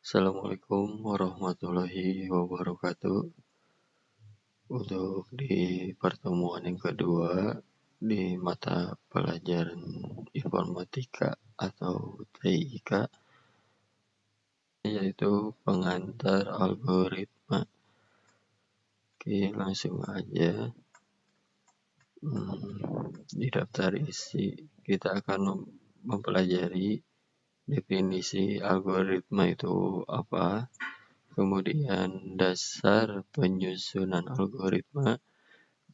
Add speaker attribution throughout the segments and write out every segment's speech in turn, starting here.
Speaker 1: Assalamualaikum warahmatullahi wabarakatuh. Untuk di pertemuan yang kedua di mata pelajaran informatika atau TIK, yaitu pengantar algoritma. Oke, langsung aja. Di daftar isi kita akan mempelajari definisi algoritma itu apa, kemudian dasar penyusunan algoritma,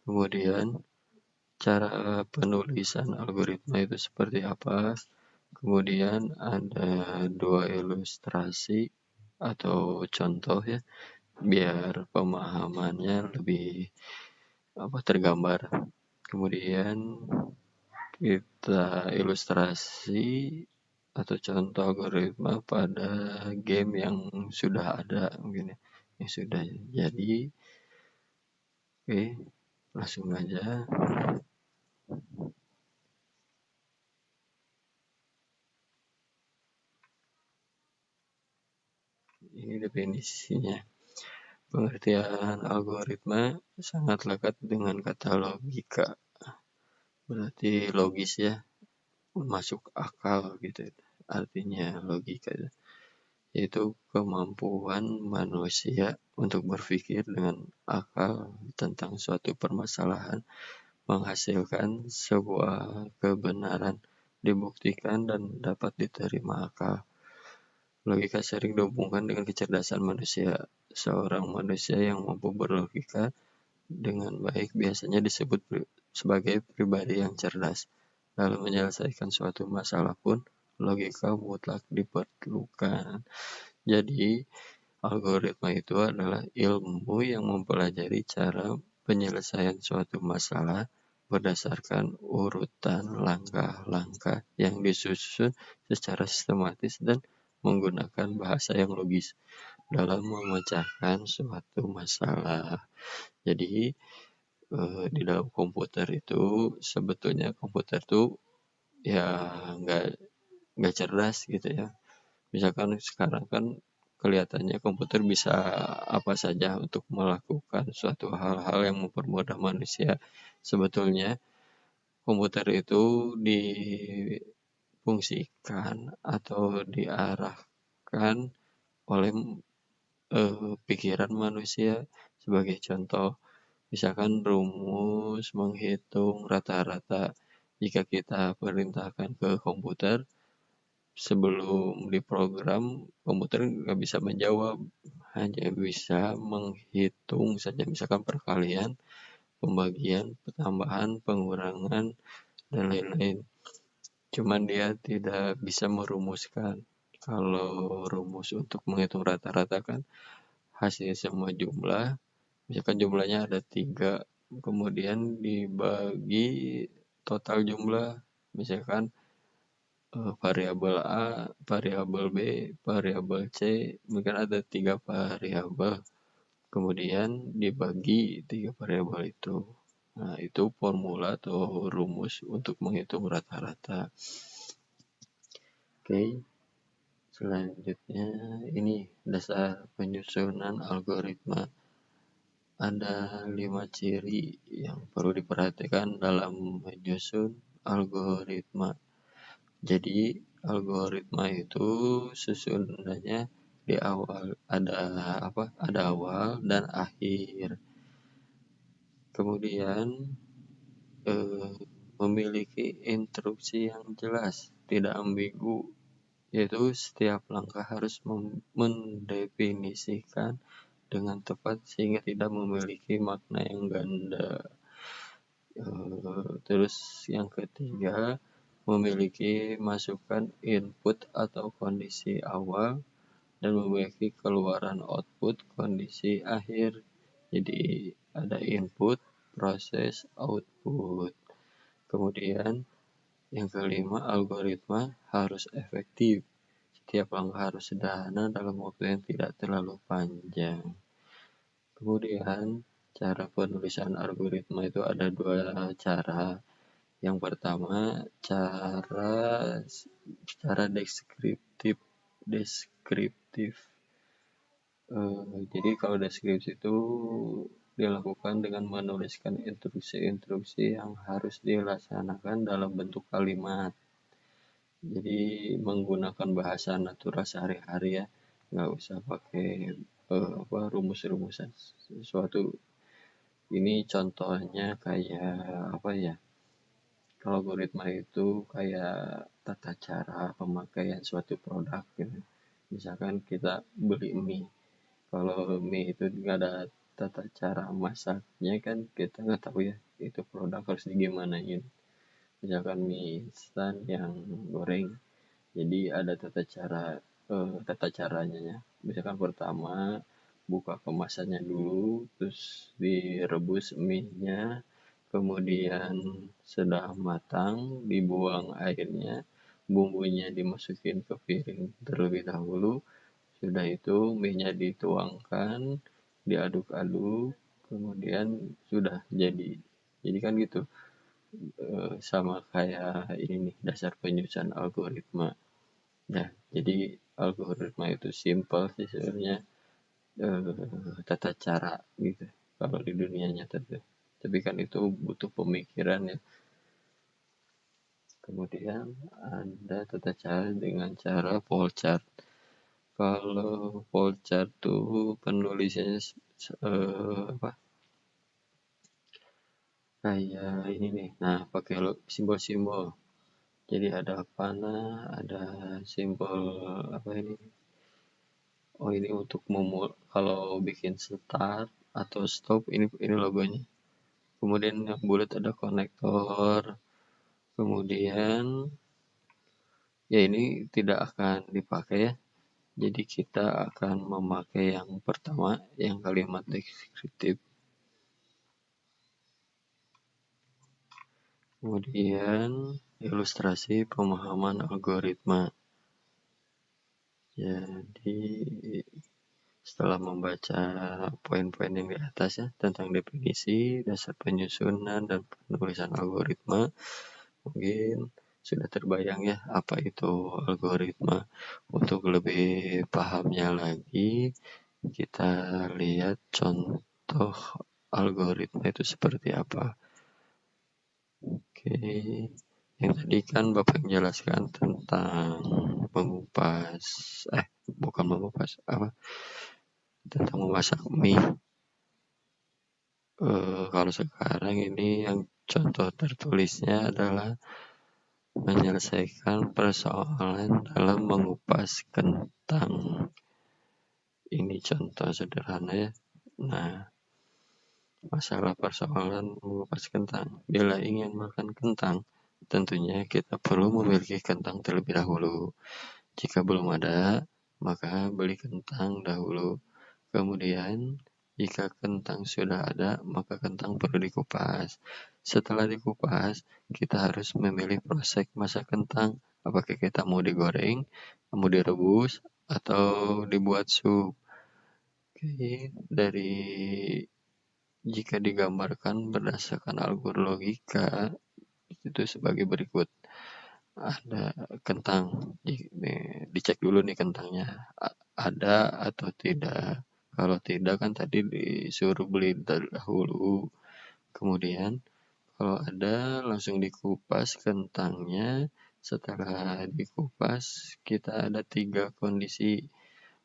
Speaker 1: kemudian cara penulisan algoritma itu seperti apa, kemudian ada 2 ilustrasi atau contoh ya, biar pemahamannya lebih tergambar. Kemudian kita ilustrasi atau contoh algoritma pada game yang sudah ada mungkin ya, yang sudah jadi. Oke, langsung aja. Ini definisinya. Pengertian algoritma sangat lekat dengan kata logika. Berarti logis ya, masuk akal gitu. Artinya logika yaitu kemampuan manusia untuk berpikir dengan akal tentang suatu permasalahan, menghasilkan sebuah kebenaran, dibuktikan dan dapat diterima akal. Logika sering dihubungkan dengan kecerdasan manusia. Seorang manusia yang mampu berlogika dengan baik biasanya disebut sebagai pribadi yang cerdas. Dalam menyelesaikan suatu masalah pun, logika mutlak diperlukan. Jadi, algoritma itu adalah ilmu yang mempelajari cara penyelesaian suatu masalah berdasarkan urutan langkah-langkah yang disusun secara sistematis dan menggunakan bahasa yang logis dalam memecahkan suatu masalah. Jadi, di dalam komputer itu sebetulnya komputer tuh ya nggak cerdas gitu ya. Misalkan sekarang kan kelihatannya komputer bisa apa saja untuk melakukan suatu hal-hal yang mempermudah manusia. Sebetulnya komputer itu difungsikan atau diarahkan oleh pikiran manusia. Sebagai contoh, misalkan rumus menghitung rata-rata, jika kita perintahkan ke komputer, sebelum diprogram, komputer nggak bisa menjawab, hanya bisa menghitung saja, misalkan perkalian, pembagian, pertambahan, pengurangan, dan lain-lain. Cuman dia tidak bisa merumuskan. Kalau rumus untuk menghitung rata-rata kan hasil semua jumlah, misalkan jumlahnya ada 3, kemudian dibagi total jumlah, misalkan variabel A, variabel B, variabel C, mungkin ada 3 variabel, kemudian dibagi 3 variabel itu. Nah, itu formula atau rumus untuk menghitung rata-rata. Oke, selanjutnya ini dasar penyusunan algoritma. Ada 5 ciri yang perlu diperhatikan dalam menyusun algoritma. Jadi algoritma itu susunannya di awal ada awal dan akhir. Kemudian memiliki instruksi yang jelas, tidak ambigu, yaitu setiap langkah harus mendefinisikan dengan tepat sehingga tidak memiliki makna yang ganda. Terus yang ketiga, memiliki masukan input atau kondisi awal dan memiliki keluaran output kondisi akhir. Jadi ada input, proses, output. Kemudian yang kelima, algoritma harus efektif. Setiap langkah harus sederhana dalam waktu yang tidak terlalu panjang. Kemudian cara penulisan algoritma itu ada 2 cara. Yang pertama, cara deskriptif. Jadi kalau deskripsi itu dilakukan dengan menuliskan instruksi-instruksi yang harus dilaksanakan dalam bentuk kalimat. Jadi menggunakan bahasa natural sehari-hari ya, nggak usah pakai rumus-rumusan sesuatu. Ini contohnya kayak apa ya? Algoritma itu kayak tata cara pemakaian suatu produk gitu. Misalkan kita beli mie, kalau mie itu nggak ada tata cara masaknya kan kita nggak tahu ya itu produk harus digimanain. Misalkan mie instan yang goreng, jadi ada tata caranya ya. Misalkan pertama buka kemasannya dulu, terus direbus mie-nya, kemudian sudah matang dibuang airnya, bumbunya dimasukin ke piring terlebih dahulu, sudah itu mie-nya dituangkan, diaduk-aduk, kemudian sudah jadi kan gitu. Sama kayak ini nih dasar penyusunan algoritma. Nah, jadi algoritma itu simple sih sebenarnya, tata cara gitu kalau di dunia nyata tuh. Tapi kan itu butuh pemikiran ya. Kemudian ada tata cara dengan cara flowchart. Kalau flowchart tuh penulisannya apa? Kayak ini nih. Nah, pakai simbol-simbol. Jadi ada panah, ada simbol apa ini? Oh ini untuk kalau bikin start atau stop ini logonya. Kemudian yang bulat ada konektor. Kemudian ya ini tidak akan dipakai ya. Jadi kita akan memakai yang pertama yang kalimat deskriptif. Kemudian ilustrasi pemahaman algoritma. Jadi setelah membaca poin-poin yang di atas ya tentang definisi, dasar penyusunan dan penulisan algoritma, mungkin sudah terbayang ya apa itu algoritma. Untuk lebih pahamnya lagi, kita lihat contoh algoritma itu seperti apa. Oke, yang tadi kan Bapak menjelaskan tentang mengupas, bukan mengupas, tentang memasak mie. Kalau sekarang ini yang contoh tertulisnya adalah menyelesaikan persoalan dalam mengupas kentang. Ini contoh sederhana ya. Nah, masalah persoalan mengupas kentang. Bila ingin makan kentang, tentunya kita perlu memiliki kentang terlebih dahulu. Jika belum ada, maka beli kentang dahulu. Kemudian, jika kentang sudah ada, maka kentang perlu dikupas. Setelah dikupas, kita harus memilih proses masak kentang. Apakah kita mau digoreng, mau direbus, atau dibuat sup. Oke, dari jika digambarkan berdasarkan algoritma logika, itu sebagai berikut. Ada kentang, dicek dulu nih kentangnya, ada atau tidak. Kalau tidak kan tadi disuruh beli dahulu. Kemudian kalau ada langsung dikupas kentangnya. Setelah dikupas kita ada 3 kondisi.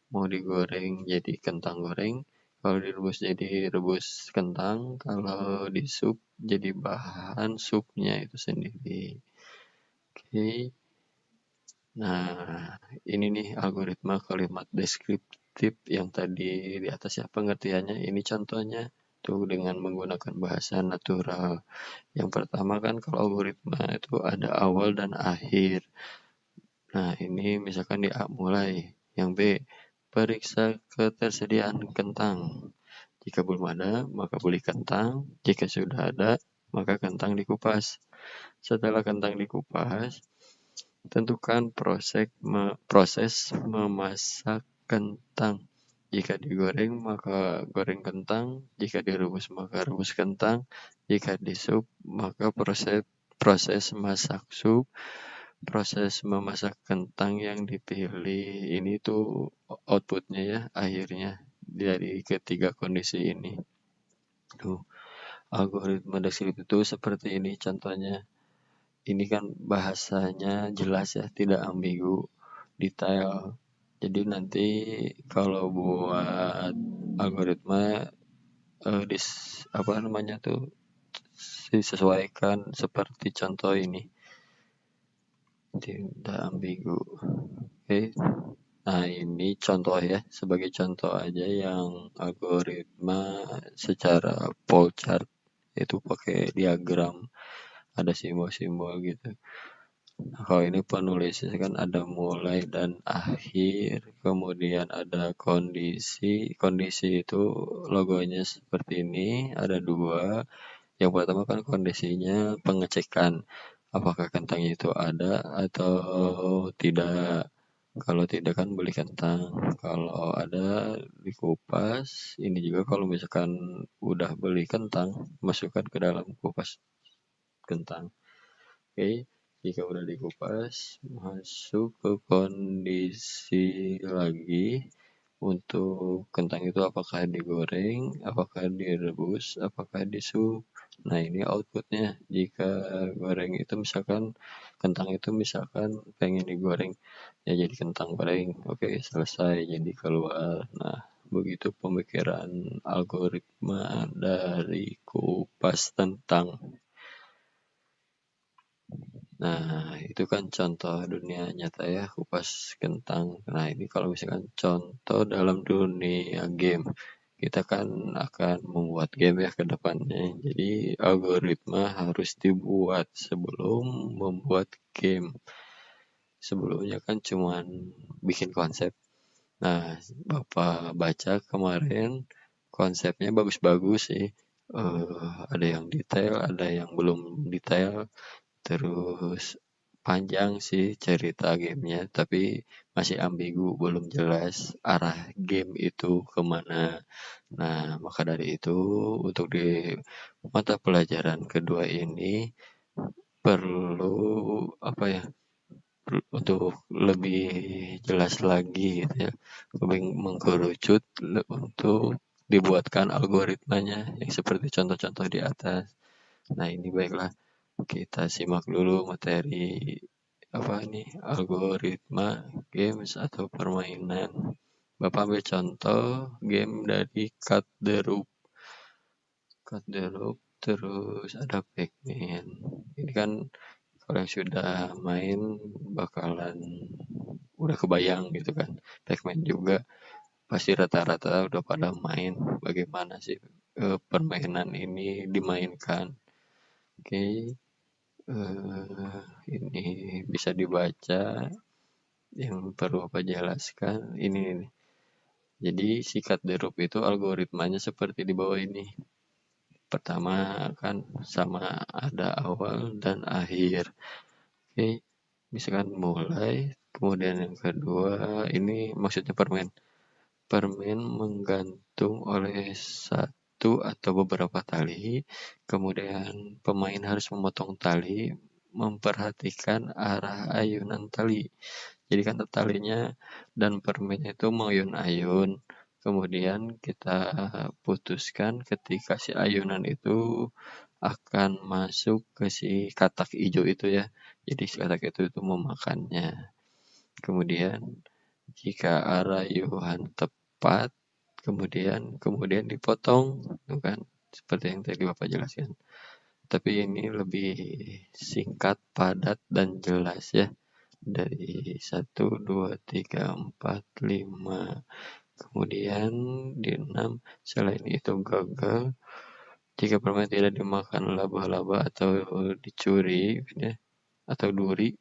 Speaker 1: Mau digoreng jadi kentang goreng, kalau direbus jadi rebus kentang, kalau di sup jadi bahan supnya itu sendiri. Oke. Nah, ini nih algoritma kalimat deskriptif yang tadi di atas ya pengertiannya. Ini contohnya tuh dengan menggunakan bahasa natural. Yang pertama kan kalau algoritma itu ada awal dan akhir. Nah, ini misalkan di A mulai. Yang B, periksa ketersediaan kentang. Jika belum ada, maka beli kentang. Jika sudah ada, maka kentang dikupas. Setelah kentang dikupas, tentukan proses memasak kentang. Jika digoreng, maka goreng kentang. Jika direbus, maka rebus kentang. Jika disup, maka proses masak sup. Proses memasak kentang yang dipilih ini tuh outputnya ya, akhirnya. dari ketiga kondisi ini. Tuh, algoritma deskriptif itu seperti ini contohnya. Ini kan bahasanya jelas ya, tidak ambigu, detail. Jadi nanti kalau buat algoritma apa namanya tuh disesuaikan seperti contoh ini, tidak ambigu. Oke. Nah, ini contoh ya, sebagai contoh aja yang algoritma secara pole chart itu pakai diagram, ada simbol-simbol gitu. Nah, kalau ini penulisnya kan ada mulai dan akhir, kemudian ada kondisi. Kondisi itu logonya seperti ini, ada dua. Yang pertama kan kondisinya pengecekan apakah kentang itu ada atau tidak. Kalau tidak kan beli kentang. Kalau ada dikupas. Ini juga kalau misalkan udah beli kentang, masukkan ke dalam kupas kentang. Oke, jika udah dikupas, masuk ke kondisi lagi untuk kentang itu apakah digoreng, apakah direbus, apakah disup. Nah, ini outputnya. Jika goreng itu misalkan kentang itu misalkan pengen digoreng, ya jadi kentang goreng. Oke, selesai, jadi keluar. Nah, begitu pemikiran algoritma dari kupas kentang. Nah, itu kan contoh dunia nyata ya, kupas kentang. Nah, ini kalau misalkan contoh dalam dunia game, kita kan akan membuat game ya ke depannya. Jadi, algoritma harus dibuat sebelum membuat game. Sebelumnya kan cuman bikin konsep. Nah, Bapak baca kemarin konsepnya bagus-bagus sih. Ada yang detail, ada yang belum detail. Terus panjang sih cerita gamenya, tapi masih ambigu, belum jelas arah game itu kemana. Nah, maka dari itu untuk di mata pelajaran kedua ini perlu apa ya? Untuk lebih jelas lagi gitu ya, lebih mengkerucut untuk dibuatkan algoritmanya yang seperti contoh-contoh di atas. Nah, ini baiklah kita simak dulu materi apa nih, algoritma games atau permainan. Bapak ambil contoh game dari Cut the Rope. Cut the Rope, terus ada Pac-Man. Ini kan kalau yang sudah main bakalan udah kebayang gitu kan. Pac-Man juga pasti rata-rata udah pada main bagaimana sih permainan ini dimainkan. Oke, ini bisa dibaca, yang perlu apa jelaskan ini nih. Jadi sikat derup itu algoritmanya seperti di bawah ini. Pertama kan sama ada awal dan akhir. Oke, misalkan mulai, kemudian yang kedua ini maksudnya permen. Permen menggantung oleh satu atau beberapa tali, kemudian pemain harus memotong tali, memperhatikan arah ayunan tali. Jadi kan talinya dan permen itu mengayun-ayun. Kemudian kita putuskan ketika si ayunan itu akan masuk ke si katak hijau itu ya. Jadi si katak itu memakannya. Kemudian jika arah ayunan tepat, kemudian dipotong, tuh kan seperti yang tadi Bapak jelaskan. Tapi ini lebih singkat, padat, dan jelas ya. Dari 1, 2, 3, 4, 5. Kemudian di 6, selain itu gagal jika permen tidak dimakan laba-laba atau dicuri ya, atau duri.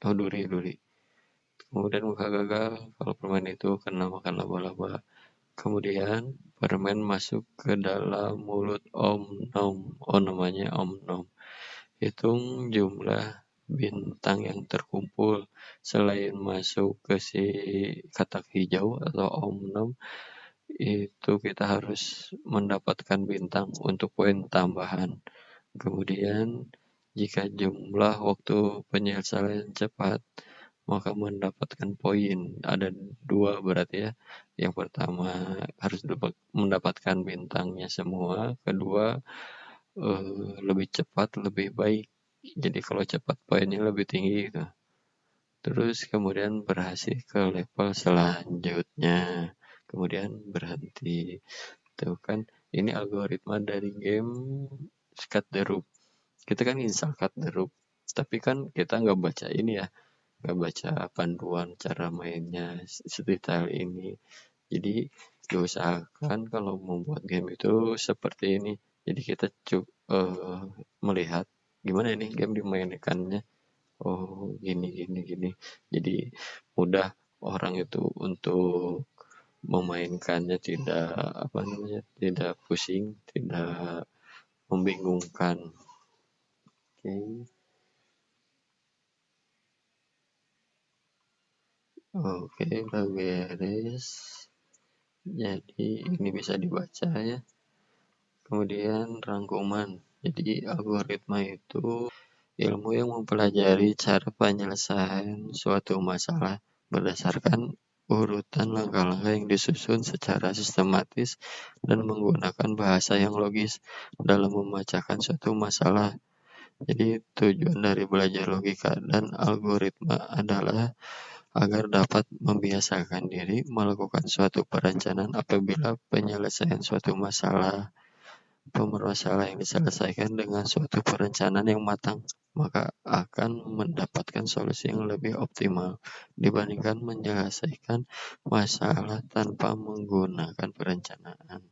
Speaker 1: Oh, duri. Kemudian maka gagal kalau permen itu kena makan laba-laba. Kemudian permen masuk ke dalam mulut Om Nom. Oh, namanya Om Nom. Hitung jumlah bintang yang terkumpul. Selain masuk ke si katak hijau atau Om Nom, itu kita harus mendapatkan bintang untuk poin tambahan. Kemudian jika jumlah waktu penyelesaian cepat, maka mendapatkan poin. Ada 2 berarti ya. Yang pertama harus mendapatkan bintangnya semua, kedua lebih cepat, lebih baik. Jadi kalau cepat poinnya lebih tinggi gitu. Terus kemudian berhasil ke level selanjutnya. Kemudian berhenti. Tuh kan, ini algoritma dari game Cut the Rope. Kita kan install Cut the Rope. Tapi kan kita nggak baca ini ya, nggak baca panduan cara mainnya sedetail ini. Jadi diusahakan kalau membuat game itu seperti ini. Jadi kita melihat gimana ini game dimainkannya. Oh, gini gini gini. Jadi mudah orang itu untuk memainkannya, tidak apa namanya, tidak pusing, tidak membingungkan. Oke. Oke, udah beres. Jadi ini bisa dibaca ya. Kemudian rangkuman. Jadi algoritma itu ilmu yang mempelajari cara penyelesaian suatu masalah berdasarkan urutan langkah-langkah yang disusun secara sistematis dan menggunakan bahasa yang logis dalam memecahkan suatu masalah. Jadi tujuan dari belajar logika dan algoritma adalah agar dapat membiasakan diri melakukan suatu perencanaan apabila penyelesaian suatu masalah yang diselesaikan dengan suatu perencanaan yang matang, maka akan mendapatkan solusi yang lebih optimal dibandingkan menyelesaikan masalah tanpa menggunakan perencanaan.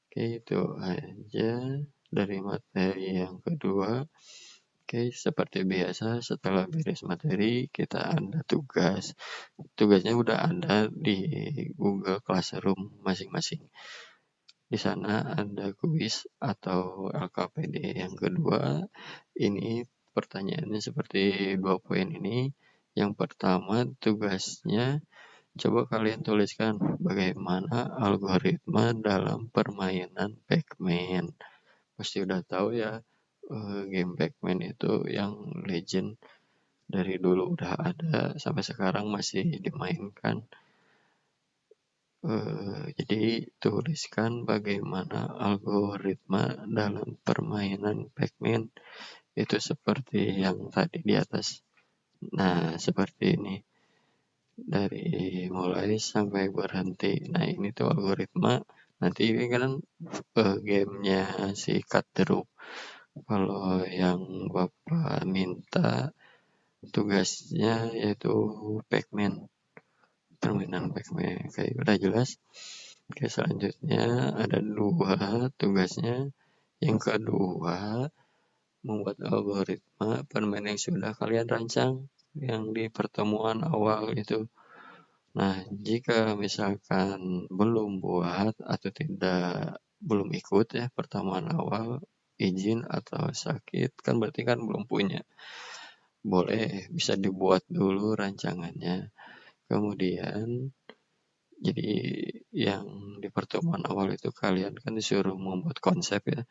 Speaker 1: Oke, itu aja dari materi yang kedua. Oke, seperti biasa setelah beres materi kita ada tugas. Tugasnya udah ada di Google Classroom masing-masing. Di sana ada kuis atau LKPD yang kedua. Ini pertanyaannya seperti 2 poin ini. Yang pertama tugasnya coba kalian tuliskan bagaimana algoritma dalam permainan Pac-Man. Pasti udah tahu ya, game Pac-Man itu yang legend dari dulu udah ada sampai sekarang masih dimainkan. Jadi tuliskan bagaimana algoritma dalam permainan Pac-Man itu seperti yang tadi di atas. Nah, seperti ini. Dari mulai sampai berhenti. Nah, ini tuh algoritma. Nanti ini kan gamenya si Cut the Rope. Kalau yang Bapak minta tugasnya yaitu Pac-Man, permainan Pac-Man. Kayak udah jelas. Oke, selanjutnya ada 2 tugasnya. Yang kedua, membuat algoritma permainan yang sudah kalian rancang yang di pertemuan awal itu. Nah, jika misalkan belum buat atau belum ikut ya pertemuan awal, izin atau sakit, kan berarti kan belum punya. Boleh, bisa dibuat dulu rancangannya. Kemudian, jadi yang di pertemuan awal itu kalian kan disuruh membuat konsep ya.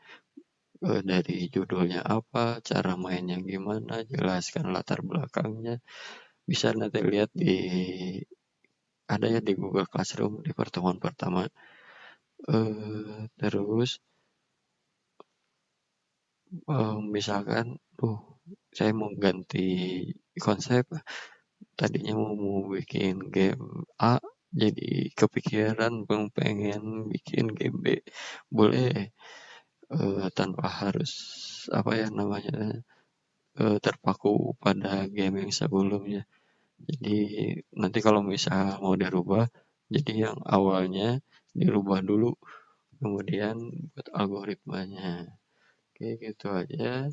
Speaker 1: Dari judulnya apa, cara mainnya gimana, jelaskan latar belakangnya. Bisa nanti lihat ada ya di Google Classroom di pertemuan pertama. Terus misalkan, saya mau ganti konsep, tadinya mau bikin game A, jadi kepikiran pengen bikin game B, boleh tanpa harus apa ya namanya, terpaku pada game yang sebelumnya. Jadi nanti kalau misal mau dirubah, jadi yang awalnya dirubah dulu, kemudian buat algoritmanya. Oke, gitu aja.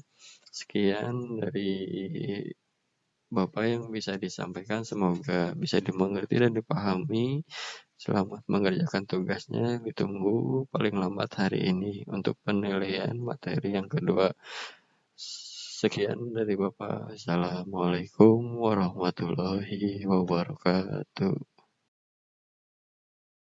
Speaker 1: Sekian dari Bapak yang bisa disampaikan, semoga bisa dimengerti dan dipahami. Selamat mengerjakan tugasnya, ditunggu paling lambat hari ini untuk penilaian materi yang kedua. Sekian dari Bapak. Assalamualaikum warahmatullahi wabarakatuh.